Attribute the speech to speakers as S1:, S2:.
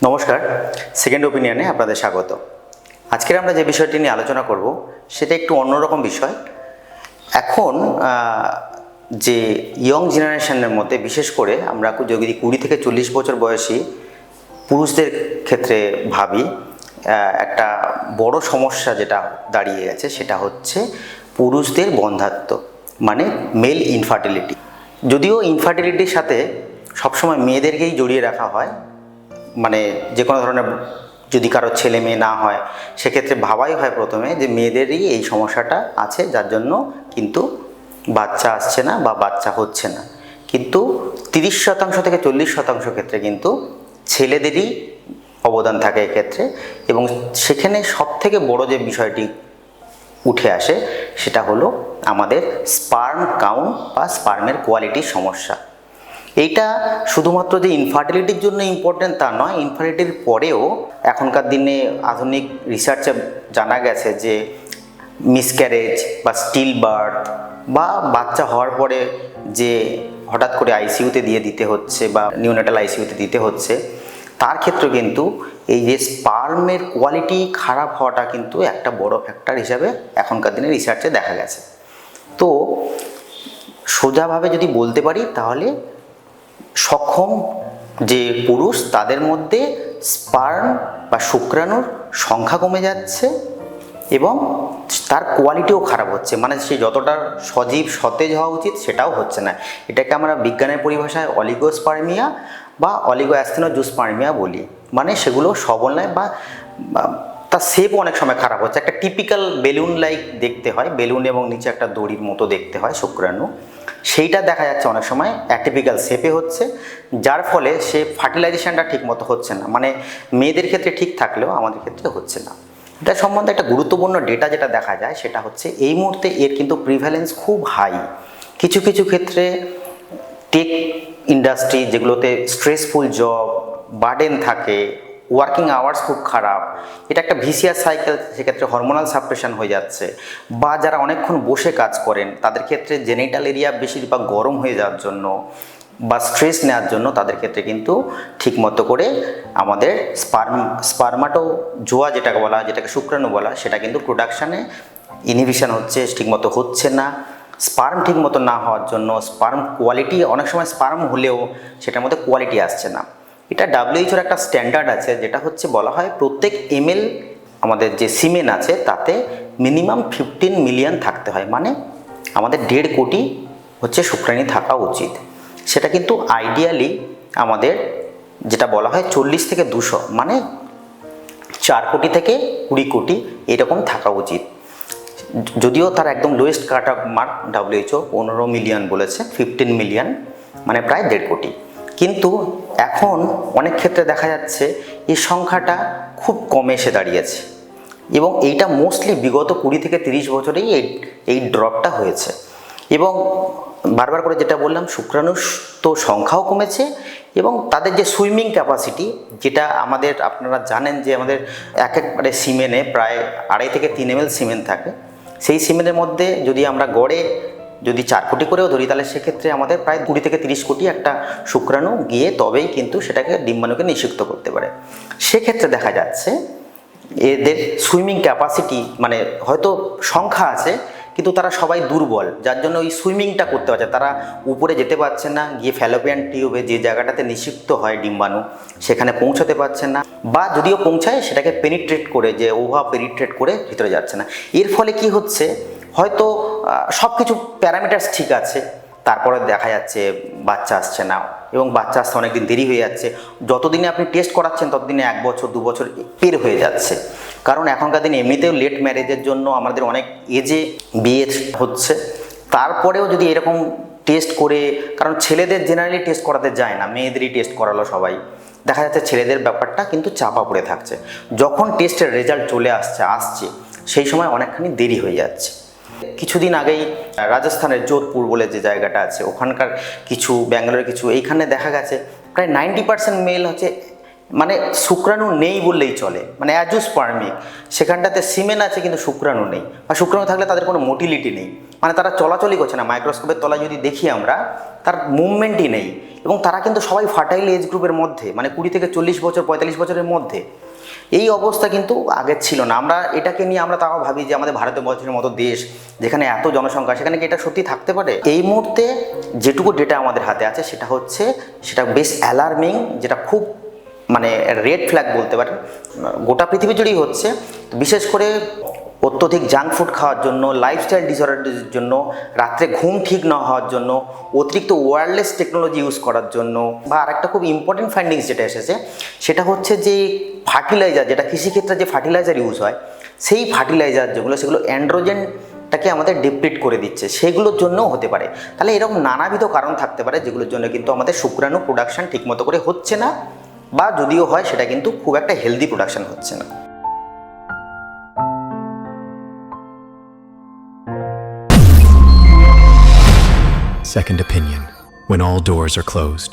S1: নমস্কার, সেকেন্ড ওপিনিয়নে আপনাদের স্বাগত। আজকের আমরা যে বিষয়টি নিয়ে আলোচনা করব সেটা একটু অন্যরকম বিষয়। এখন যে ইয়ং জেনারেশনের মধ্যে বিশেষ করে আমরা যদি 20 থেকে 40 বছর বয়সী পুরুষদের ক্ষেত্রে ভাবি, একটা বড় সমস্যা যেটা দাঁড়িয়ে গেছে সেটা হচ্ছে পুরুষদের বন্ধ্যাত্ব, মানে মেল ইনফার্টিলিটি। যদিও ইনফার্টিলিটির সাথে সবসময় মেয়েদেরকেই জড়িয়ে রাখা হয়, মানে যে কোনো ধরনের যদি কারো ছেলে মেয়ে না হয় সেক্ষেত্রে ভাবাই হয় প্রথমে যে মেয়েদেরই এই সমস্যাটা আছে, যার জন্য কিন্তু বাচ্চা আসছে না বা বাচ্চা হচ্ছে না। কিন্তু 30% থেকে 40% ক্ষেত্রে কিন্তু ছেলেদেরই অবদান থাকে এক্ষেত্রে, এবং সেখানে সবথেকে বড় যে বিষয়টি উঠে আসে সেটা হলো আমাদের স্পার্ম কাউন্ট বা স্পার্মের কোয়ালিটির সমস্যা। এইটা শুধুমাত্র যে ইনফার্টিলিটির জন্য ইম্পর্টেন্ট তা নয়, ইনফার্টিলিটির পরেও এখনকার দিনে আধুনিক রিসার্চে জানা গেছে যে মিসক্যারেজ বা স্টিল বার্থ বা বাচ্চা হওয়ার পরে যে হঠাৎ করে আইসিইউতে দিতে হচ্ছে বা নিউনেটাল আইসিইউতে দিতে হচ্ছে, তার ক্ষেত্রে কিন্তু এই যে স্পার্মের কোয়ালিটি খারাপ হওয়াটা কিন্তু একটা বড় ফ্যাক্টর হিসাবে এখনকার দিনে রিসার্চে দেখা গেছে। তো সোজাভাবে যদি বলতে পারি তাহলে সক্ষম যে পুরুষ তাদের মধ্যে স্পার্ম বা শুক্রাণুর সংখ্যা কমে যাচ্ছে এবং তার কোয়ালিটিও খারাপ হচ্ছে, মানে সে যতটা সজীব সতেজ হওয়া উচিত সেটাও হচ্ছে না। এটাকে আমরা বিজ্ঞানের পরিভাষায় অলিগোস্পার্মিয়া বা অলিগোঅ্যাস্থেনোজুস্পার্মিয়া বলি, মানে সেগুলো সবল নয় বা তার শেপও অনেক সময় খারাপ হচ্ছে। একটা টিপিক্যাল বেলুন লাইক দেখতে হয়, বেলুন এবং নিচে একটা দড়ির মতো দেখতে হয় শুক্রাণু, সেইটা দেখা যাচ্ছে অনেক সময় অ্যাটিপিক্যাল শেপে হচ্ছে, যার ফলে সে ফার্টিলাইজেশনটা ঠিক মতো হচ্ছে না। মানে মেয়েদের ক্ষেত্রে ঠিক থাকলেও আমাদের ক্ষেত্রে হচ্ছে না। এটা সম্বন্ধে একটা গুরুত্বপূর্ণ ডেটা যেটা দেখা যায় সেটা হচ্ছে এই মুহূর্তে এর কিন্তু প্রিভ্যালেন্স খুব হাই। কিছু কিছু ক্ষেত্রে টেক ইন্ডাস্ট্রি যেগুলোতে স্ট্রেসফুল জব, বার্ডেন থাকে, ওয়ার্কিং আওয়ার্স খুব খারাপ, এটা একটা ভিসিয়াস সাইকেল, সেক্ষেত্রে হরমোনাল সাপ্রেশন হয়ে যাচ্ছে। বা যারা অনেকক্ষণ বসে কাজ করেন তাদের ক্ষেত্রে জেনিটাল এরিয়া বেশিরভাগ গরম হয়ে যাওয়ার জন্য বা স্ট্রেস নেওয়ার জন্য তাদের ক্ষেত্রে কিন্তু ঠিকমতো করে আমাদের স্পার্মাটোজোয়া যেটাকে বলা হয়, যেটাকে শুক্রাণু বলা, সেটা কিন্তু প্রোডাকশানে ইনহিবিশন হচ্ছে, ঠিকমতো হচ্ছে না। স্পার্ম ঠিকমতো না হওয়ার জন্য স্পার্ম কোয়ালিটি, অনেক সময় স্পার্ম হলেও সেটার মধ্যে কোয়ালিটি আসছে না। এটা ডাব্লিউএইচওর একটা স্ট্যান্ডার্ড আছে, যেটা হচ্ছে বলা হয় প্রত্যেক এমএল আমাদের যে সিমেন আছে তাতে মিনিমাম 15 মিলিয়ন থাকতে হয়, মানে আমাদের 1.5 কোটি হচ্ছে শুক্রাণু থাকা উচিত। সেটা কিন্তু আইডিয়ালি আমাদের যেটা বলা হয় 40 থেকে 200, মানে 4 কোটি থেকে 20 কোটি এরকম থাকা উচিত। যদিও তার একদম lowest cut off mark WHO 15 million বলেছে, 15 মিলিয়ন মানে প্রায় 1.5 কোটি। কিন্তু এখন অনেক ক্ষেত্রে দেখা যাচ্ছে এই সংখ্যাটা খুব কমে এসে দাঁড়িয়েছে, এবং এইটা মোস্টলি বিগত 20 থেকে 30 বছরেই এই ড্রপটা হয়েছে। এবং বারবার করে যেটা বললাম, শুক্রাণুর তো সংখ্যাও কমেছে এবং তাদের যে সুইমিং ক্যাপাসিটি, যেটা আমাদের আপনারা জানেন যে আমাদের একবারে সিমেনে প্রায় 2.5 থেকে 3 ml সিমেন্ট থাকে। সেই সিমেন্টের মধ্যে যদি আমরা গড়ে যদি 4 কোটি করেও ধরি, তাহলে সেক্ষেত্রে আমাদের প্রায় 20 থেকে 30 কোটি একটা শুক্রাণু গিয়ে তবেই কিন্তু সেটাকে ডিম্বাণুকে নিষিক্ত করতে পারে। সেক্ষেত্রে দেখা যাচ্ছে এদের সুইমিং ক্যাপাসিটি, মানে হয়তো সংখ্যা আছে কিন্তু তারা সবাই দুর্বল, যার জন্য ওই সুইমিংটা করতে পারছে, তারা উপরে যেতে পারছে না, গিয়ে ফ্যালোপিয়ান টিউবে যে জায়গাটাতে নিষিক্ত হয় ডিম্বাণু সেখানে পৌঁছাতে পারছে না, বা যদিও পৌঁছায় সেটাকে পেনিট্রেট করে, যে ওভা পেনিট্রেট করে ভিতরে যাচ্ছে না। এর ফলে কি হচ্ছে, হয়তো সব কিছু প্যারামিটার্স ঠিক আছে, তারপরে দেখা যাচ্ছে বাচ্চা আসছে না, এবং বাচ্চা আসতে অনেকদিন দেরি হয়ে যাচ্ছে। যতদিনে আপনি টেস্ট করাচ্ছেন ততদিনে 1 বছর 2 বছর পের হয়ে যাচ্ছে। কারণ এখনকার দিনে এমনিতেও লেট ম্যারেজের জন্য আমাদের অনেক এজে বিয়ে হচ্ছে, তারপরেও যদি এরকম টেস্ট করে, কারণ ছেলেদের জেনারেলি টেস্ট করাতে যায় না, মেয়েদেরই টেস্ট করালো সবাই, দেখা যাচ্ছে ছেলেদের ব্যাপারটা কিন্তু চাপা পড়ে থাকছে। যখন টেস্টের রেজাল্ট চলে আসছে সেই সময় অনেকখানি দেরি হয়ে যাচ্ছে। কিছুদিন আগেই রাজস্থানের যোধপুর বলে যে জায়গাটা আছে, ওখানকার কিছু, ব্যাঙ্গালোরের কিছু, এইখানে দেখা গেছে প্রায় 90% মেল হচ্ছে, মানে শুক্রাণু নেই বললেই চলে, মানে অ্যাজোস্পার্মিক। সেখানটাতে সিমেন আছে কিন্তু শুক্রাণু নেই, বা শুক্রাণু থাকলে তাদের কোনো মোটিলিটি নেই, মানে তারা চলাচলই করছে না। মাইক্রোস্কোপের তলায় যদি দেখি আমরা, তার মুভমেন্টই নেই। এবং তারা কিন্তু সবাই ফার্টাইল এজ গ্রুপের মধ্যে, মানে 20 থেকে 40 বছর 45 বছরের মধ্যে। এই অবস্থা কিন্তু আগে ছিল না। আমরা এটাকে নিয়ে আমরা তাও ভাবি যে আমাদের ভারতবর্ষের মতো দেশ যেখানে এত জনসংখ্যা, সেখানে কি এটা সত্যি থাকতে পারে? এই মুহূর্তে যেটুকু ডেটা আমাদের হাতে আছে সেটা বেশ অ্যালার্মিং, যেটা খুব মানে রেড ফ্ল্যাগ বলতে পারেন। গোটা পৃথিবী জুড়েই হচ্ছে, বিশেষ করে অত্যধিক জাঙ্ক ফুড খাওয়ার জন্য, লাইফস্টাইল ডিসঅর্ডারের জন্য, রাত্রে ঘুম ঠিক না হওয়ার জন্য, অতিরিক্ত ওয়্যারলেস টেকনোলজি ইউজ করার জন্য, বা আরেকটা খুব ইম্পর্টেন্ট ফাইন্ডিংস যেটা এসেছে সেটা হচ্ছে যে ফার্টিলাইজার, যেটা কৃষিক্ষেত্রে যে ফার্টিলাইজার ইউজ হয়, সেই ফার্টিলাইজার সেগুলো অ্যান্ড্রোজেনটাকে আমাদের ডিপ্লিট করে দিচ্ছে, সেগুলোর জন্যও হতে পারে। তাহলে এরকম নানাবিধ কারণ থাকতে পারে যেগুলোর জন্য কিন্তু আমাদের শুক্রাণু প্রোডাকশন ঠিকমতো করে হচ্ছে না, বা যদিও হয় সেটা কিন্তু খুব একটা হেলদি প্রোডাকশন হচ্ছে না।
S2: Second opinion, when all doors are closed.